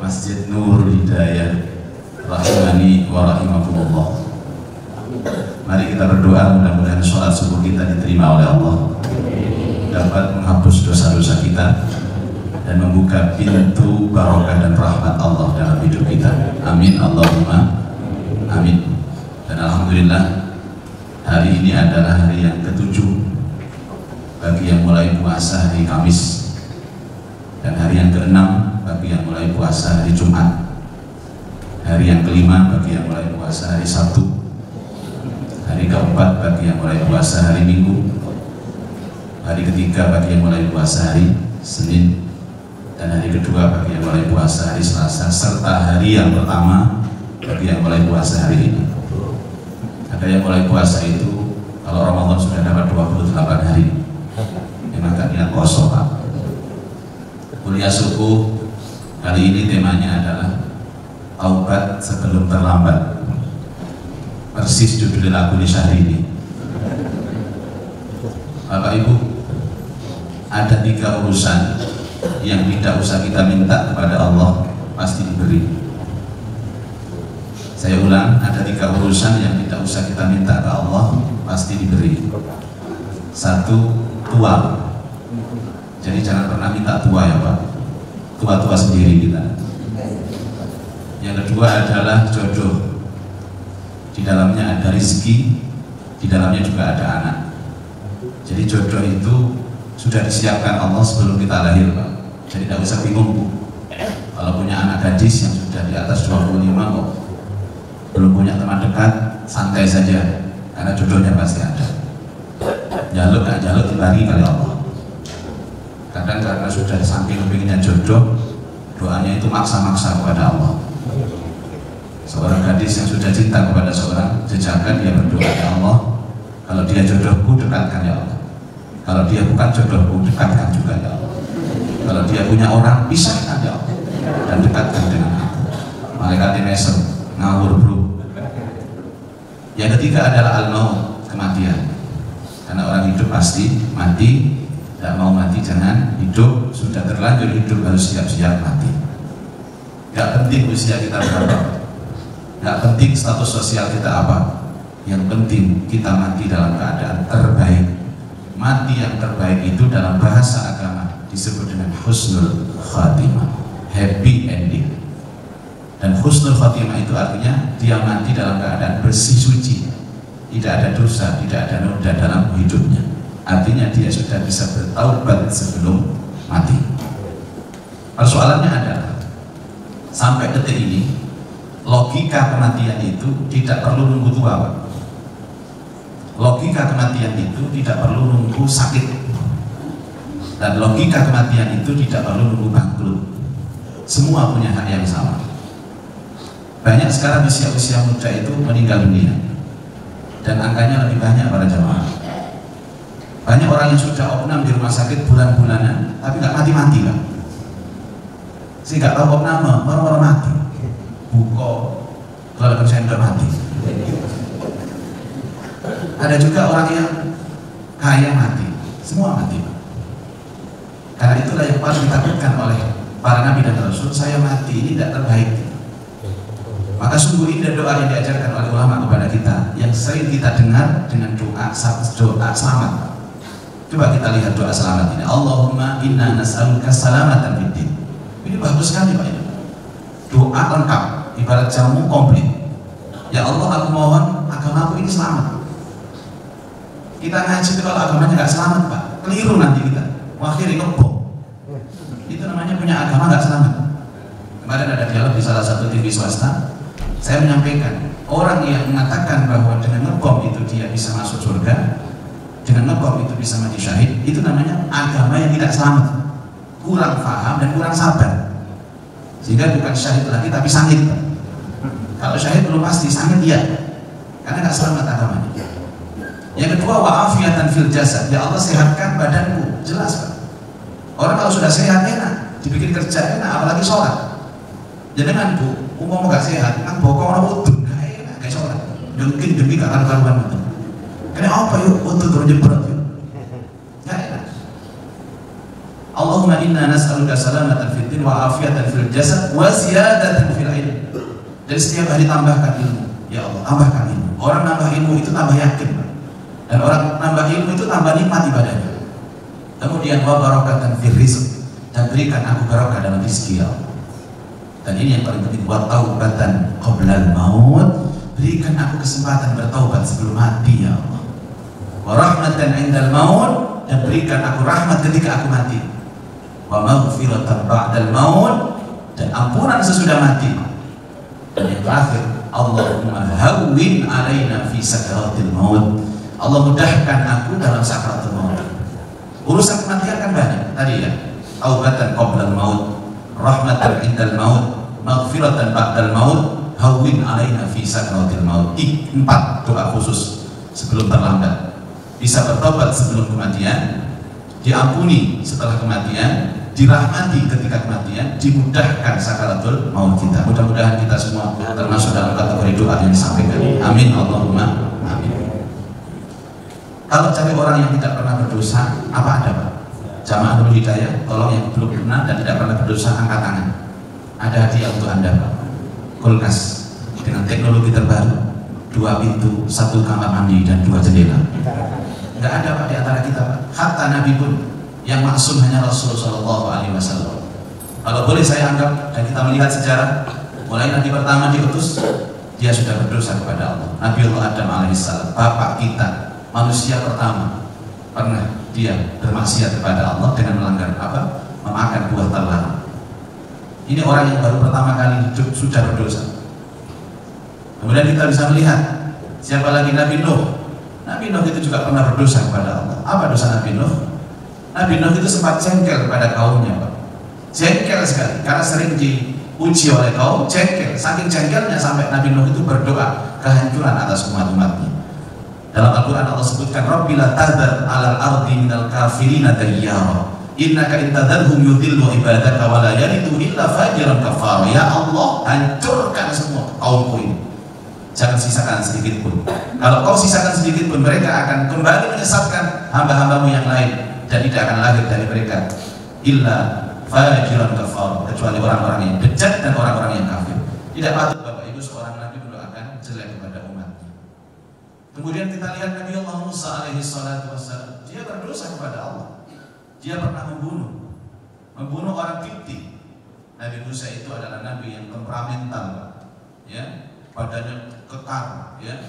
Masjid Nur Hidayah rahimani wa rahimakumullah. Mari kita berdoa, mudah-mudahan sholat subuh kita diterima oleh Allah, dapat menghapus dosa-dosa kita dan membuka pintu barokah dan rahmat Allah dalam hidup kita. Amin Allahumma amin. Dan alhamdulillah, hari ini adalah hari yang ke-7 bagi yang mulai puasa hari Kamis, dan hari yang ke-6 bagi yang mulai puasa hari Jumat, hari yang ke-5 bagi yang mulai puasa hari Sabtu, hari ke-4 bagi yang mulai puasa hari Minggu, hari ke-3 bagi yang mulai puasa hari Senin, dan hari kedua bagi yang mulai puasa hari Selasa, serta hari yang pertama bagi yang mulai puasa hari ini. Ada yang mulai puasa itu kalau Ramadan sudah dapat 28 hari, maka niat kosong Pak. Kuliah suku kali ini temanya adalah taubat sebelum terlambat. Persis judul lagu di Syahrini. Bapak Ibu, ada 3 urusan yang tidak usah kita minta kepada Allah, pasti diberi. Saya ulang, ada 3 urusan yang tidak usah kita minta ke Allah, pasti diberi. 1, tua. Jadi jangan pernah minta tua ya Pak, tua-tua sendiri kita. Yang kedua adalah jodoh. Di dalamnya ada rizki, di dalamnya juga ada anak. Jadi jodoh itu sudah disiapkan Allah sebelum kita lahir Pak. Jadi tidak usah bingung Bu. Kalau punya anak gadis yang sudah di atas 25 kok belum punya teman dekat, santai saja, karena jodohnya pasti ada. Jaluk gak jaluk dibagi kali Allah. Kadang karena sudah saking kepinginnya jodoh, doanya itu maksa-maksa kepada Allah. Seorang gadis yang sudah cinta kepada seorang jejakan, dia berdoa, ya Allah, kalau dia jodohku dekatkan ya Allah, kalau dia bukan jodohku dekatkan juga ya Allah, kalau dia punya orang pisahkan ya Allah dan dekatkan dengan aku. Malaikat mesem ngawur bro. Yang ketiga adalah al-maut, kematian. Karena orang hidup pasti mati, tidak mau mati jangan hidup, sudah terlanjur hidup harus siap-siap mati. Gak penting usia kita berapa, gak penting status sosial kita apa, yang penting kita mati dalam keadaan terbaik. Mati yang terbaik itu dalam bahasa agama disebut dengan husnul khatimah, happy ending. Dan husnul khatimah itu artinya dia mati dalam keadaan bersih suci, tidak ada dosa, tidak ada noda dalam hidupnya. Artinya dia sudah bisa bertaubat sebelum mati. Persoalannya adalah sampai detik ini logika kematian itu tidak perlu nunggu tua Pak. Logika kematian itu tidak perlu nunggu sakit, dan logika kematian itu tidak perlu nunggu bangkrut. Semua punya hak yang sama. Banyak sekarang usia-usia muda itu meninggal dunia, dan angkanya lebih banyak para jamaah. Banyak orang yang sudah opnam di rumah sakit bulan-bulanan tapi nggak mati-mati Pak. Saya nggak tahu opname, baru mati. Buko kalau persentase mati. Ada juga orang yang kaya mati, semua mati Pak. Karena itulah yang paling ditakutkan oleh para nabi dan rasul, saya mati ini tidak terbaik. Maka sungguh indah doa yang diajarkan oleh ulama kepada kita, yang sering kita dengar dengan doa selamat. Coba kita lihat doa selamat ini. Allahumma inna nas'aluka salamatan fid din. Ini bagus sekali Pak. Doa lengkap, ibarat jamu komplit. Ya Allah, aku mohon agamaku ini selamat. Kita ngaji kalau agamanya nggak selamat Pak, keliru nanti kita. Akhirnya ngebom. Itu namanya punya agama nggak selamat. Kemarin ada dialog di salah satu TV swasta. Saya menyampaikan, orang yang mengatakan bahwa dengan ngebom itu dia bisa masuk surga, dengan ngebom itu bisa mati syahid, itu namanya agama yang tidak selamat, kurang paham dan kurang sabar, sehingga bukan syahid lagi tapi sangit. Kalau syahid belum pasti, sangit dia, karena nggak selamat agamanya. Yang kedua, wa'afiatan fil jasad, ya Allah sehatkan badanku, jelas Pak. Orang kalau sudah sehat enak, dibikin kerja enak, apalagi sholat. Jangan Bu, umum gak sehat, kan bokong orang udun, gak enak, gak sholat. Mungkin demi gak karuan itu. Karena apa yuk, udun turun jebret yuk. Gak enak. Allah Allahumma inna nas'aluka salamatan fid din wa afiatan fil jasad wa ziyadatan fil ilm. Dan setiap hari tambahkan ilmu. Ya Allah, tambahkan ilmu. Orang nambah ilmu itu tambah yakin, Pak. Dan orang nambah ilmu itu tambah nikmat ibadahnya. Kemudian wa barakatan fil rizq, dan berikan aku barokah dalam rezeki, ya Allah. Dan ini yang paling penting, wa taubatan qoblal maut, berikan aku kesempatan bertaubat sebelum mati, ya Allah. Wa rahmatan indal maut, dan berikan aku rahmat ketika aku mati. Wa maghfiratan ba'dal maut, dan ampunan sesudah mati. Dan yang terakhir, Allahumma hawwin alaina fi sakaratil maut, Allah mudahkan aku dalam sakaratul maut. Urusan kematian kan banyak tadi ya, taubatan qoblal maut, rahmatan indal maut, maghfiratan ba'dal maut, hawwin alaina fi sakaratil maut. 4 doa khusus sebelum terlambat. Bisa bertobat sebelum kematian, diampuni setelah kematian, dirahmati ketika kematian, dimudahkan sakaratul maut kita. Mudah-mudahan kita semua termasuk dalam kategori doa yang disampaikan ini. Amin Allahumma amin. Kalau cari orang yang tidak pernah berdosa, apa ada, Pak? Jamaah Nurul Hidayah, tolong yang belum pernah dan tidak pernah berdosa angkat tangan. Ada hadiah untuk Anda, Pak. Kulkas dengan teknologi terbaru, 2 pintu, 1 kamar mandi dan 2 jendela. Enggak ada, Pak, di antara kita, Pak. Hatta Nabi pun yang maksum hanya Rasulullah SAW. Kalau boleh saya anggap dan kita melihat sejarah, mulai Nabi pertama diutus, dia sudah berdosa kepada Allah. Nabiullah Adam alaihissalam, bapak kita, manusia pertama, pernah dia bermaksiat kepada Allah dengan melanggar apa? Memakan buah terlarang. Ini orang yang baru pertama kali hidup sudah berdosa. Kemudian kita bisa melihat siapa lagi? Nabi Nuh. Nabi Nuh itu juga pernah berdosa kepada Allah. Apa dosa Nabi Nuh? Nabi Nuh itu sempat jengkel kepada kaumnya, Pak. Jengkel sekali karena sering diuji oleh kaum, jengkel. Saking jengkelnya sampai Nabi Nuh itu berdoa kehancuran atas umat-umatnya. Dalam Al-Quran Allah sebutkan, Rabbi la tadhar alal ardi minal kafirina dayyara innaka intadharhum yudhillu ibadaka wa la yalidu illa fajiran kafara. Ya Allah, hancurkan semua kaumku ini, jangan sisakan sedikit pun. Kalau kau sisakan sedikit pun, mereka akan kembali menyesatkan hamba-hambamu yang lain, dan tidak akan lahir dari mereka illa fajiran kafara, kecuali orang-orang yang bejat dan orang-orang yang kafir. Tidak patut Bapak Ibu seorang Nabi mendoakan jelek kepada umatnya. Kemudian kita lihat Nabi Allah Musa alaihi salatu wassalam, dia berdosa kepada Allah. Dia pernah membunuh orang Kipti. Nabi Musa itu adalah nabi yang temperamental, ya, badannya kekar, ya,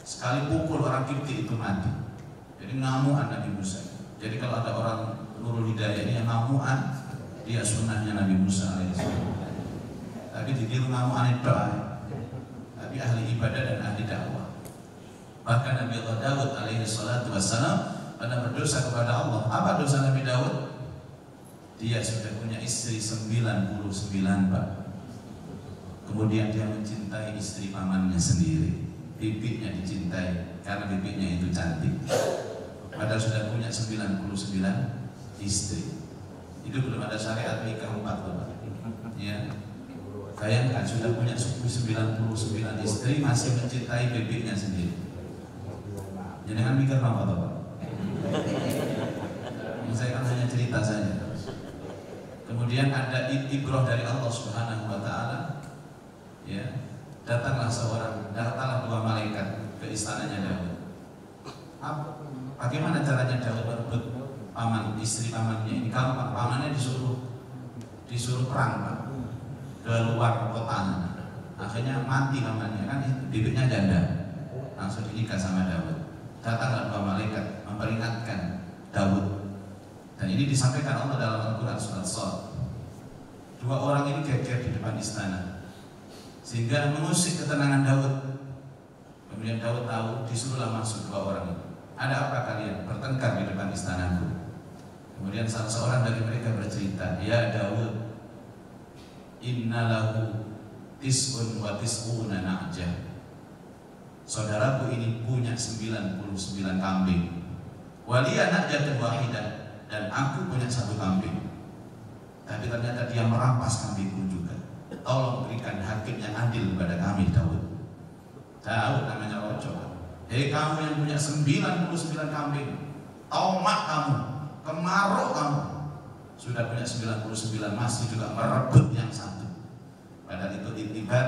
sekali pukul orang Kipti itu mati. Jadi ngamuan Nabi Musa. Jadi kalau ada orang Nurul Hidayah ini yang ngamuan, dia sunnahnya Nabi Musa alaihissalam. Tapi ditiru ngamuan itu, tapi ahli ibadah dan ahli dakwah. Bahkan Nabi Allah Daud alaihi salatu wassalam pernah berdosa kepada Allah. Apa dosa Nabi Daud? Dia sudah punya istri 99, Pak. Kemudian dia mencintai istri pamannya sendiri. Bibitnya dicintai karena bibitnya itu cantik. Padahal sudah punya 99 istri. Itu belum ada syariat nikah 4, Bapak. Ya. Bayangkan sudah punya 99 istri masih mencintai bibitnya sendiri. Jangan mikir apa, Bapak. Saya kan hanya cerita saja. Kemudian ada ibrah dari Allah Subhanahu wa taala. Ya. Datanglah 2 malaikat ke istananya Daud. Bagaimana caranya Daud merebut istri pamannya ini? Gampang, pamannya disuruh perang, Pak, ke luar kota. Akhirnya mati pamannya, kan bibitnya janda. Langsung dinikah sama Daud. Datanglah 2 malaikat memperingatkan Daud. Dan ini disampaikan Allah dalam Al-Quran surat Shad. 2 orang ini geger di depan istana sehingga mengusik ketenangan Daud. Kemudian Daud tahu, disuruhlah masuk 2 orang itu. Ada apa kalian bertengkar di depan istanaku? Kemudian salah seorang dari mereka bercerita, ya Daud, innalahu tis'un wa tis'una na'jah. Saudaraku ini punya 99 kambing. Waliya na'jatun wahidah, dan aku punya 1 kambing. Tapi ternyata dia merampas kambingku juga. Tolong berikan hakim yang adil kepada kami, Daud. Daud namanya rojo. Hei kamu yang punya 99 kambing, tomak kamu, kemaruk kamu, sudah punya 99 masih juga merebut yang satu. Padahal itu itibar,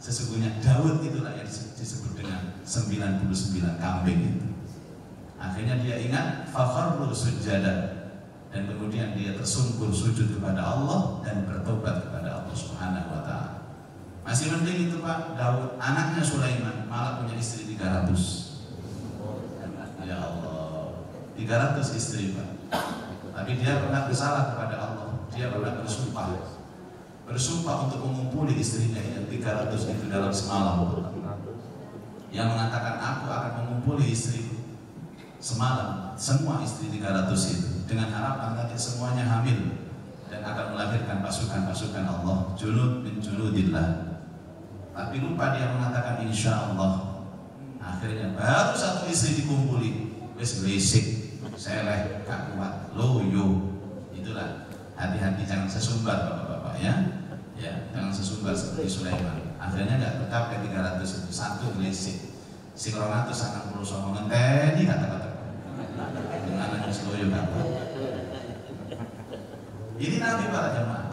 sesungguhnya Daud itulah yang disebut dengan 99 kambing itu. Akhirnya dia ingat fakharru sujada, dan kemudian dia tersungkur sujud kepada Allah dan bertobat kepada Allah Subhanahu wa taala. Masih mending itu Pak, Daud anaknya Sulaiman malah punya istri 300. Ya Allah, 300 istri Pak. Tapi dia pernah bersalah kepada Allah. Dia pernah bersumpah untuk mengumpuli istrinya yang 300 itu dalam semalam. Yang mengatakan aku akan mengumpuli istri semalam, semua istri 300 itu, dengan harapan nanti semuanya hamil dan akan melahirkan pasukan-pasukan Allah, junud min junudillah. Tapi lupa dia mengatakan insya Allah. Akhirnya baru satu istri dikumpuli, wes berisik, seleh, gak kuat, loyo. Itulah, hati-hati jangan sesumbar bapak-bapak ya. Ya, jangan sesumbar seperti Sulaiman. Akhirnya nggak tercapai 300 itu, satu berisik. Sing 200 akan perlu sama ngenteni kata-kata. Dengan anak loyo kata. Ini Nabi para jemaah.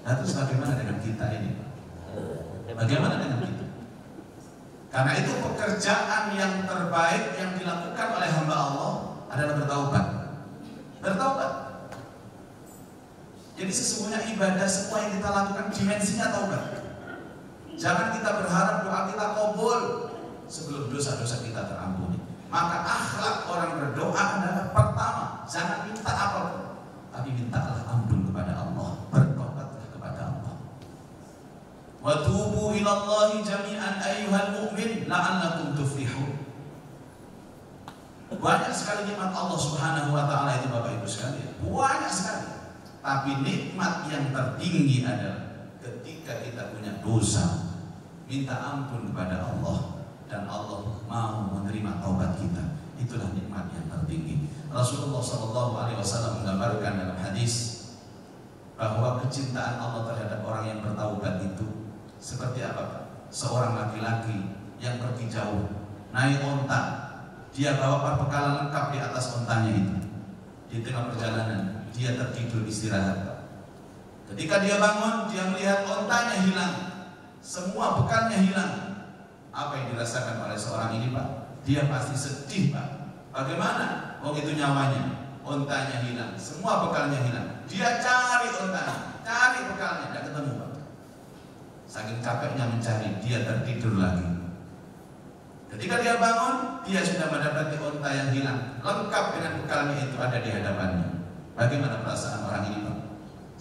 Nah, terus bagaimana dengan kita ini? Bagaimana dengan kita? Karena itu pekerjaan yang terbaik yang dilakukan oleh hamba Allah adalah bertaubat. Bertaubat. Jadi sesungguhnya ibadah semua yang kita lakukan dimensinya taubat. Jangan kita berharap doa kita kabul sebelum dosa-dosa kita terampuni. Maka akhlak orang berdoa adalah pertama, jangan minta apapun, tapi mintalah ampun kepada Allah, bertobatlah kepada Allah. Wa tubu ilallahi jami'an ayyuhal mu'min la'allakum tuflihun. Banyak sekali nikmat Allah Subhanahu wa taala itu Bapak Ibu sekalian. Banyak sekali. Tapi nikmat yang tertinggi adalah ketika kita punya dosa, minta ampun kepada Allah dan Allah mau menerima taubat kita. Itulah nikmat yang tertinggi. Rasulullah SAW menggambarkan dalam hadis bahwa kecintaan Allah terhadap orang yang bertaubat itu seperti apa? Seorang laki-laki yang pergi jauh, naik onta, dia bawa perbekalan lengkap di atas ontanya itu. Di tengah perjalanan dia tertidur istirahat. Ketika dia bangun, dia melihat ontanya hilang, semua bekalnya hilang. Apa yang dirasakan oleh seorang ini Pak? Dia pasti sedih Pak. Bagaimana? Oh itu nyawanya, ontanya hilang, semua bekalnya hilang. Dia cari ontanya, cari bekalnya, tidak ketemu Pak. Saking capeknya mencari, dia tertidur lagi. Ketika dia bangun, dia sudah mendapati onta yang hilang, lengkap dengan bekalnya itu ada di hadapannya. Bagaimana perasaan orang ini Pak?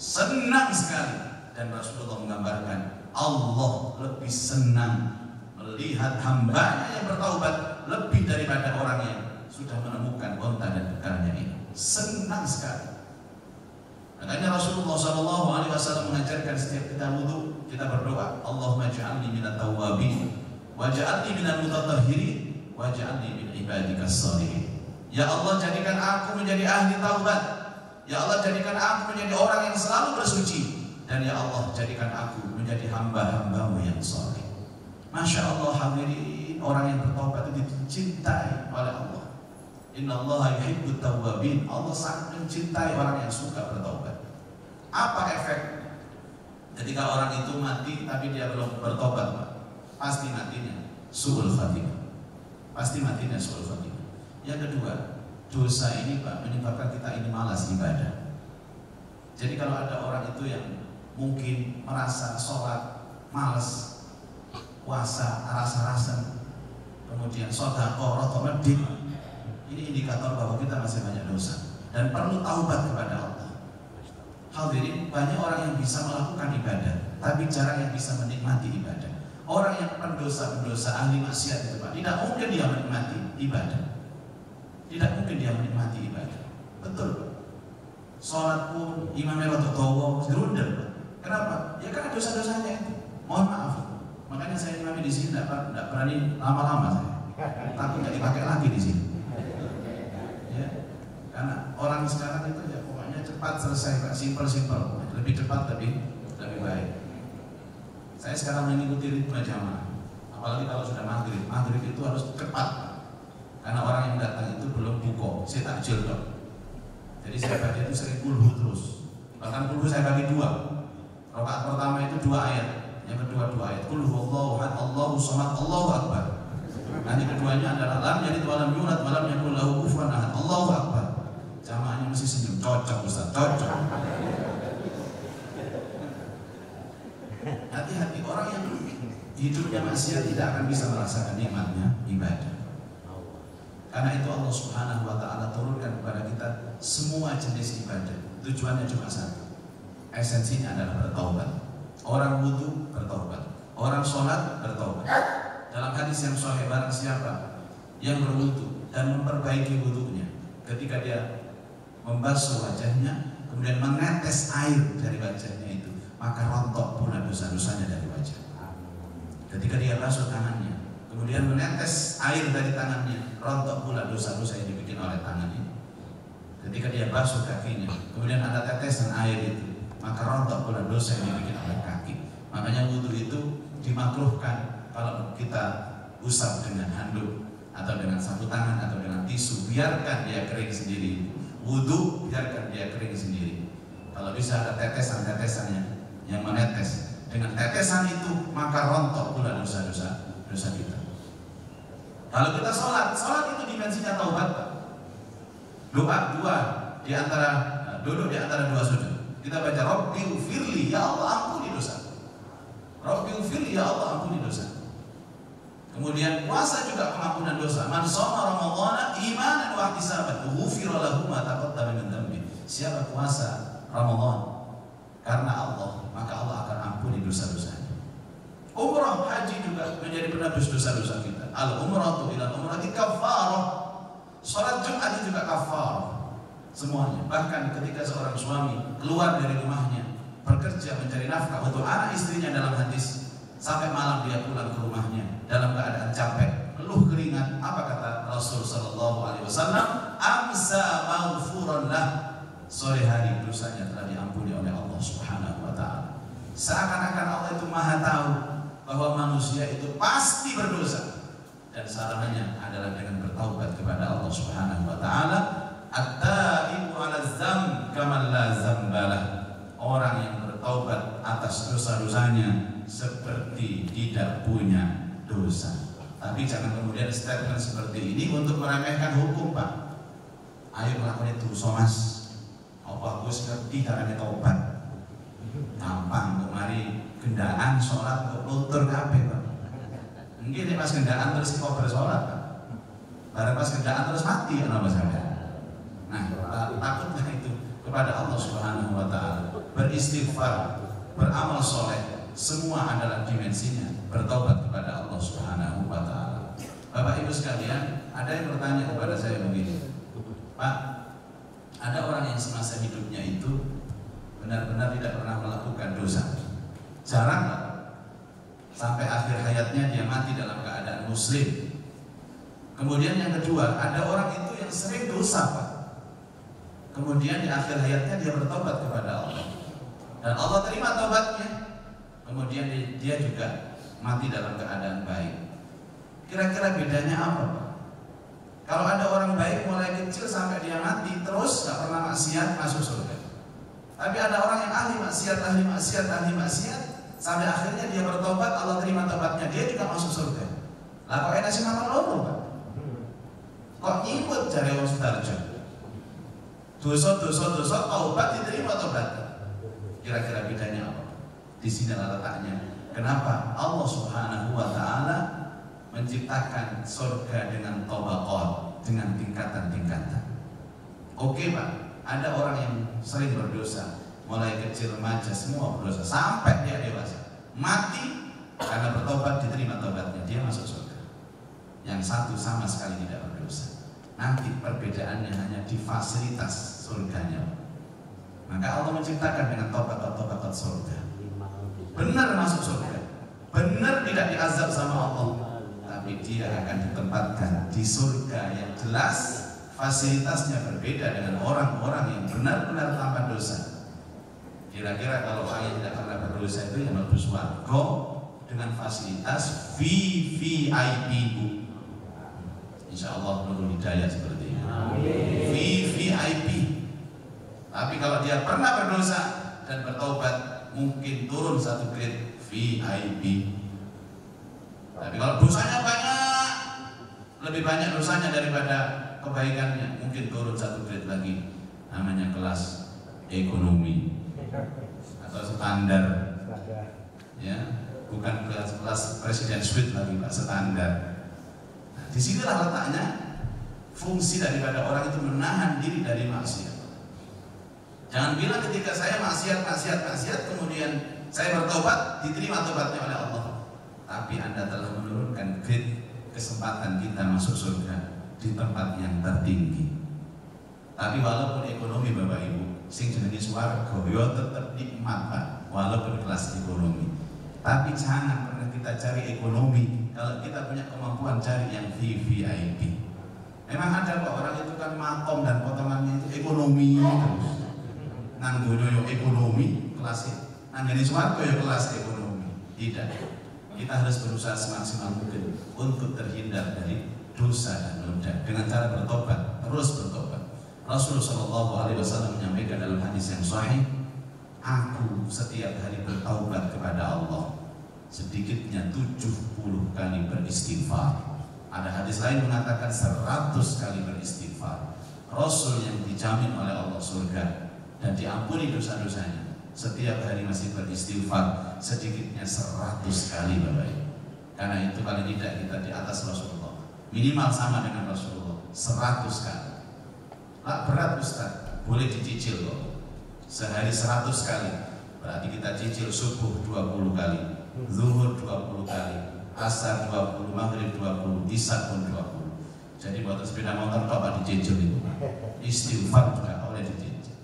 Senang sekali. Dan Rasulullah menggambarkan Allah lebih senang melihat hambanya yang bertaubat lebih daripada orang yang sudah menemukan onta dan bekalnya ini. Senang sekali. Makanya Rasulullah SAW mengajarkan setiap kita wudhu, kita berdoa, Allahumma ja'alni minat tawwabin waj'alni minal mutatahhirin waj'alni min ibadikas shalihin. Ya Allah, jadikan aku menjadi ahli taubat. Ya Allah, jadikan aku menjadi orang yang selalu bersuci. Dan ya Allah, jadikan aku menjadi hamba-hambamu yang saleh. Masya Allah hadirin, orang yang bertaubat itu dicintai oleh Allah. Innallaha yuhibbut tawwabin. Allah sangat mencintai orang yang suka bertaubat. Apa efek ketika orang itu mati tapi dia belum bertobat Pak? Pasti matinya su'ul khatimah. Pasti matinya su'ul khatimah. Yang kedua, dosa ini Pak menyebabkan kita ini malas ibadah. Jadi kalau ada orang itu yang mungkin merasa sholat malas, puasa rasa-rasa, kemudian sedekah atau medit, ini indikator bahwa kita masih banyak dosa dan perlu taubat kepada Allah. Hadirin, banyak orang yang bisa melakukan ibadah tapi jarang yang bisa menikmati ibadah. Orang yang pendosa-pendosa ahli maksiat itu Pak, tidak mungkin dia menikmati ibadah. Tidak mungkin dia menikmati ibadah. Betul Pak. Sholat pun imamnya rada dawa, gerundel Pak. Kenapa? Ya karena dosa-dosanya itu. Mohon maaf. Makanya saya imami di sini tidak berani lama-lama saya. Takut tidak dipakai lagi di sini. Ya. Karena orang sekarang itu ya pokoknya cepat selesai Pak, simpel-simpel. Lebih cepat lebih baik. Saya sekarang mengikuti ritme jamaah. Apalagi kalau sudah maghrib. Maghrib itu harus cepat Pak. Karena orang yang datang itu belum buka, saya takjil dong. Jadi saya baca itu sering kulhu terus. Bahkan kulhu saya bagi dua. Rakaat pertama itu 2 ayat, yang kedua 2 ayat. Kulhu Allahu ahad, Allahu samad, Allahu akbar. Nanti keduanya adalah lam yalid wa lam yulad wa lam yakul lahu kufuwan ahad. Allahu akbar. Jamaahnya mesti senyum. Cocok Ustaz, cocok. Hati-hati, orang yang hidupnya maksiat tidak akan bisa merasakan nikmatnya ibadah. Karena itu Allah Subhanahu wa ta'ala turunkan kepada kita semua jenis ibadah. Tujuannya cuma satu. Esensinya adalah bertaubat. Orang wudu bertaubat, orang sholat bertaubat. Dalam hadis yang sahih, barang siapa yang berwudu dan memperbaiki wudunya, ketika dia membasuh wajahnya kemudian menetes air dari wajahnya itu, maka rontok pula dosa-dosanya dari wajah. Ketika dia basuh tangannya kemudian menetes air dari tangannya, rontok pula dosa-dosa yang dibikin oleh tangan ini. Ketika dia basuh kakinya kemudian ada tetesan air itu, maka rontok pula dosa yang dibikin oleh kaki. Makanya wudu itu dimakruhkan kalau kita usap dengan handuk atau dengan sapu tangan atau dengan tisu, biarkan dia kering sendiri. Wudu biarkan dia kering sendiri. Kalau bisa ada tetesan-tetesannya yang menetes, dengan tetesan itu maka rontok pula dosa-dosa kita. Kalau kita sholat itu dimensinya taubat. Doa dua di antara duduk di antara dua sujud. Kita baca Rabbighfirli, ya Allah ampuni dosa. Rabbighfirli, ya Allah ampuni dosa. Kemudian puasa juga pengampunan dosa. Man shoma Ramadhana imanan wa ihtisaban ghufira lahu ma taqaddama min dhanbi. Siapa puasa Ramadan karena Allah, maka Allah akan ampuni dosa-dosanya. Umrah haji juga menjadi penebus dosa-dosa kita. Al-umratu ila umrati kafarah. Salat Jumat itu juga kafarah. Semuanya. Bahkan ketika seorang suami keluar dari rumahnya bekerja mencari nafkah untuk anak istrinya dalam hadis, sampai malam dia pulang ke rumahnya dalam keadaan capek, peluh keringat, apa kata Rasul sallallahu alaihi wasallam? Amsa maghfuran lah. Sore hari dosanya telah diampuni oleh Allah Subhanahu wa taala. Seakan-akan Allah itu Maha tahu bahwa manusia itu pasti berdosa dan sarannya adalah dengan bertaubat kepada Allah Subhanahu wa taala. At-taibu 'ala dzamb kama la dzambalah. Orang yang bertaubat atas dosa-dosanya seperti tidak punya dosa. Tapi jangan kemudian statement seperti ini untuk meremehkan hukum, Pak. Ayo melakukan itu, Mas. Apa Gus ngerti caranya taubat? Gampang, kok mari gendaan sholat kok luntur kabeh, Pak. Mungkin pas gendaan terus kok bersolat, Pak. Barang pas gendaan terus mati ya nama saya. Nah, takutlah itu kepada Allah Subhanahu wa taala. Beristighfar, beramal soleh, semua adalah dimensinya bertobat kepada Allah Subhanahu wa taala. Bapak Ibu sekalian, ada yang bertanya kepada saya begini, Pak, ada orang yang semasa hidupnya itu benar-benar tidak pernah melakukan dosa, jarang lah, sampai akhir hayatnya dia mati dalam keadaan muslim. Kemudian yang kedua, ada orang itu yang sering dosa, Pak, kemudian di akhir hayatnya dia bertobat kepada Allah dan Allah terima tobatnya, kemudian dia juga mati dalam keadaan baik. Kira-kira bedanya apa, Pak? Kalau ada orang baik mulai kecil sampai dia mati terus gak pernah maksiat, masuk surga. Tapi ada orang yang ahli maksiat sampai akhirnya dia bertobat, Allah terima tobatnya, dia juga masuk surga. Lah kok enak sih makan loro, Pak? Kok nyibut cari orang Sudarjo? Dosa taubat diterima tobat. Kira-kira bedanya apa? Di sini letaknya. Kenapa Allah Subhanahu wa taala menciptakan surga dengan tabaqat, dengan tingkatan-tingkatan. Oke, Pak, ada orang yang sering berdosa, mulai kecil remaja semua berdosa sampai dia dewasa. Mati karena bertobat diterima tobatnya, dia masuk surga. Yang satu sama sekali tidak berdosa. Nanti perbedaannya hanya di fasilitas surganya. Maka Allah menciptakan dengan tobat surga. Benar masuk surga, benar tidak diazab sama Allah, tapi dia akan ditempatkan di surga yang jelas fasilitasnya berbeda dengan orang-orang yang benar-benar tanpa dosa. Kira-kira kalau orang yang tidak pernah berdosa itu yang lebih swarga dengan fasilitas VVIP, Bu. Insya Allah Nurul Hidayah seperti ini. VVIP. Tapi kalau dia pernah berdosa dan bertaubat, mungkin turun satu grade VIP. Tapi kalau dosanya banyak, lebih banyak dosanya daripada kebaikannya, mungkin turun satu grade lagi, namanya kelas ekonomi atau standar, ya, bukan kelas presiden suite lagi, Pak, standar. Nah, disinilah letaknya fungsi daripada orang itu menahan diri dari maksiat. Jangan bilang ketika saya maksiat, kemudian saya bertobat, diterima tobatnya oleh Allah. Tapi Anda telah menurunkan grade kesempatan kita masuk surga di tempat yang tertinggi. Tapi walaupun ekonomi Bapak Ibu, sing jenenge swarga yo tetep nikmat, Pak, walaupun kelas ekonomi. Tapi jangan pernah kita cari ekonomi kalau kita punya kemampuan cari yang VVIP. Memang ada kok orang itu kan makom dan potongannya itu ekonomi terus. Nang donya yo ekonomi kelas, nang ngene swarga yo kelas ekonomi. Tidak. Kita harus berusaha semaksimal mungkin untuk terhindar dari dosa dan noda dengan cara bertobat, terus bertobat. Rasulullah SAW menyampaikan dalam hadis yang sahih, aku setiap hari bertaubat kepada Allah sedikitnya 70 kali beristighfar. Ada hadis lain mengatakan 100 kali beristighfar. Rasul yang dijamin oleh Allah surga dan diampuni dosa-dosanya setiap hari masih beristighfar sedikitnya 100 kali, Bapak Ibu. Karena itu paling tidak kita di atas Rasulullah, minimal sama dengan Rasulullah 100 kali. Lah berat Ustaz, boleh dicicil kok. Sehari 100 kali, berarti kita cicil subuh 20 kali, zuhur 20 kali, asar 20, maghrib 20, isya pun 20. Jadi buat sepeda motor coba dicicil itu. Istighfar juga boleh dicicil.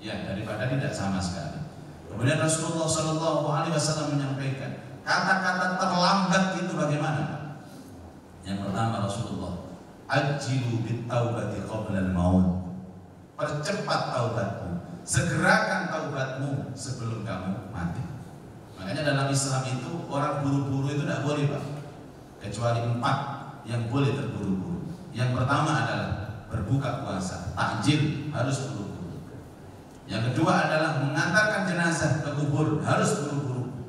Ya, daripada tidak sama sekali. Kemudian Rasulullah SAW menyampaikan kata-kata terlambat itu bagaimana? Yang pertama Rasulullah, ajilu bit taubati qabla al-maut. Percepat taubatmu, segerakan taubatmu sebelum kamu mati. Makanya dalam Islam itu orang buru-buru itu tidak boleh, Pak. Kecuali 4 yang boleh terburu-buru. Yang pertama adalah berbuka puasa, takjil, harus buru-buru. Yang kedua adalah mengantarkan jenazah ke kubur, harus buru-buru.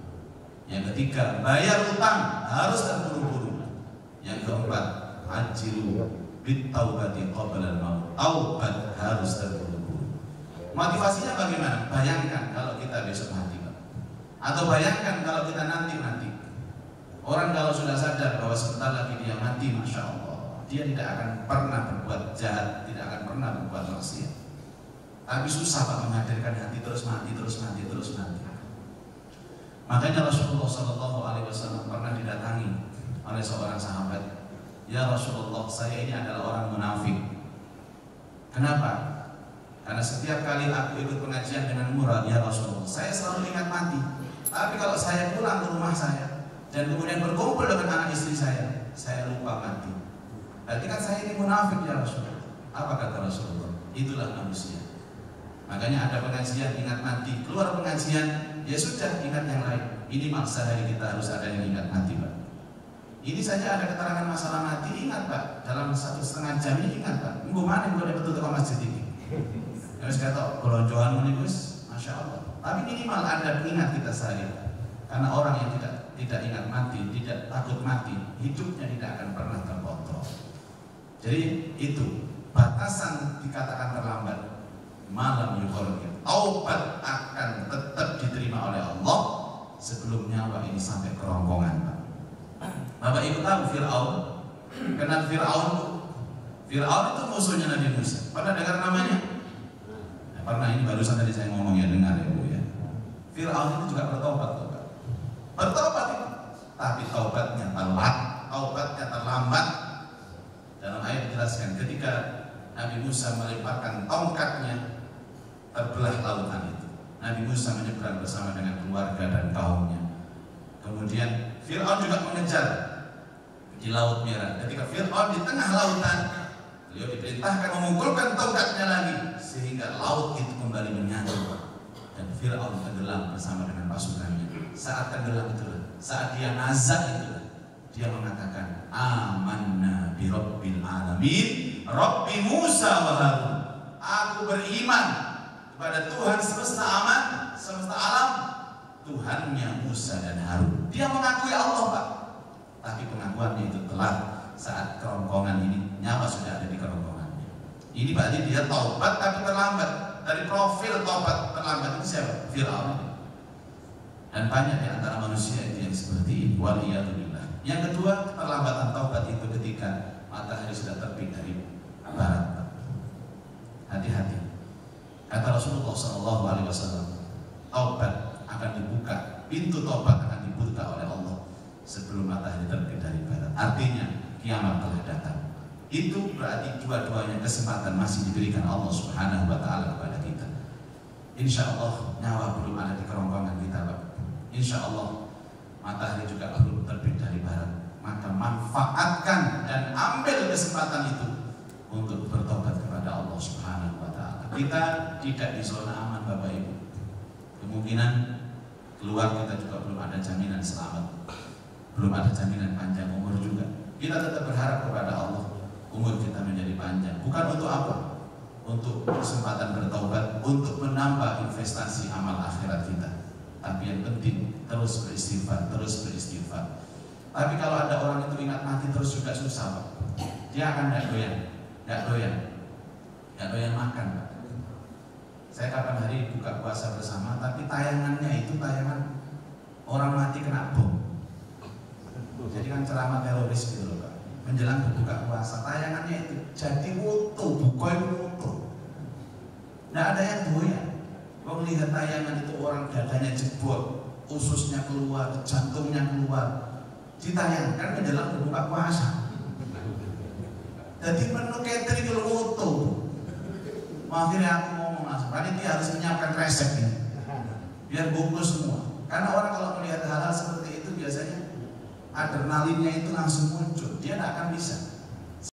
Yang ketiga, bayar utang, harus terburu-buru. Yang keempat, ajilu bit taubati qabla al-maut. Taubat harus terburu-buru. Motivasinya bagaimana? Bayangkan kalau kita besok mati, Pak. Atau bayangkan kalau kita nanti mati. Orang kalau sudah sadar bahwa sebentar lagi dia mati, Masya Allah, dia tidak akan pernah berbuat jahat, tidak akan pernah berbuat maksiat. Tapi susah, Pak, menghadirkan hati terus mati. Makanya Rasulullah SAW pernah didatangi oleh seorang sahabat. Ya Rasulullah, saya ini adalah orang munafik. Kenapa? Karena setiap kali aku ikut pengajian dengan murad, ya Rasulullah, saya selalu ingat mati. Tapi kalau saya pulang ke rumah saya dan kemudian berkumpul dengan anak istri saya lupa mati. Berarti kan saya ini munafik, ya Rasulullah. Apa kata Rasulullah? Itulah manusia. Makanya ada pengajian ingat mati, keluar pengajian ya sudah ingat yang lain. Ini maksa hari kita harus ada yang ingat mati, Pak. Ini saja ada keterangan masalah mati, ingat, Pak. Dalam 1,5 jam ini ingat, Pak. Minggu mana yang boleh betul ke masjid ini? Harus kata kelonjohan menikus, Masya Allah. Tapi minimal ada ingat kita sehari. Karena orang yang tidak ingat mati, tidak takut mati, hidupnya tidak akan pernah terkontrol. Jadi itu batasan dikatakan terlambat. Malam yukornya taubat akan tetap diterima oleh Allah sebelum nyawa ini sampai kerongkongan, Pak. Bapak Ibu tahu Fir'aun? Kenal Fir'aun? Fir'aun itu musuhnya Nabi Musa. Pernah dengar namanya? Nah, pernah, ini barusan tadi saya ngomong ya, dengar ya Bu ya. Fir'aun itu juga bertobat, Pak. Bertobat itu, tapi taubatnya telat, taubatnya terlambat. Dalam ayat dijelaskan ketika Nabi Musa melemparkan tongkatnya, terbelah lautan itu. Nabi Musa menyeberang bersama dengan keluarga dan kaumnya. Kemudian Fir'aun juga mengejar di Laut Merah. Ketika Fir'aun di tengah lautan, beliau diperintahkan memukulkan tongkatnya lagi sehingga laut itu kembali menyatu dan Fir'aun tenggelam bersama dengan pasukannya. Saat tenggelam itulah, saat dia nazak itulah, dia mengatakan amanna bi rabbil alamin, Rabbi Musa wa Harun. Aku beriman kepada Tuhan semesta aman, semesta alam, Tuhannya Musa dan Harun. Dia mengakui Allah, Pak, tapi pengakuannya itu telat saat kerongkongan ini, nyawa sudah ada di kerongkongannya. Ini berarti dia taubat tapi terlambat. Dari profil taubat terlambat itu siapa? Fir'aun. Dan banyak di antara manusia itu yang seperti ini. Waliyadzubillah. Yang kedua, keterlambatan taubat itu ketika matahari sudah terbit dari barat. Hati-hati. Kata Rasulullah SAW, taubat akan dibuka, pintu taubat akan dibuka oleh Allah sebelum matahari terbit dari barat. Artinya kiamat telah datang. Itu berarti dua-duanya kesempatan masih diberikan Allah Subhanahu wa Ta'ala kepada kita. Insya Allah nyawa belum ada di kerongkongan kita, Pak. Insya Allah matahari juga belum terbit dari barat. Maka manfaatkan dan ambil kesempatan itu untuk bertobat kepada Allah Subhanahu wa Ta'ala. Kita tidak di zona aman, Bapak Ibu. Kemungkinan keluar kita juga belum ada jaminan selamat, belum ada jaminan panjang umur juga. Kita tetap berharap kepada Allah umur kita menjadi panjang. Bukan untuk apa? Untuk kesempatan bertaubat, untuk menambah investasi amal akhirat kita. Tapi yang penting terus beristighfar, terus beristighfar. Tapi kalau ada orang itu ingat mati terus juga susah, Pak. Dia akan tidak doyan makan, Pak. Saya kapan hari buka puasa bersama, tapi tayangannya itu tayangan orang mati kena bom. Jadi kan ceramah teroris gitu loh, Pak. Menjelang berbuka puasa, tayangannya itu jadi wutu, bukoy wutu. Tidak ada yang doyan. Kalau melihat tayangan itu orang dadanya jebol, ususnya keluar, jantungnya keluar, ditayangkan menjelang berbuka puasa. Jadi menu catering itu wutu. Akhirnya aku ngomong langsung, panitia harus menyiapkan resep ini, biar bungkus semua. Karena orang kalau melihat hal-hal seperti itu biasanya adrenalinnya itu langsung muncul, dia tidak akan bisa.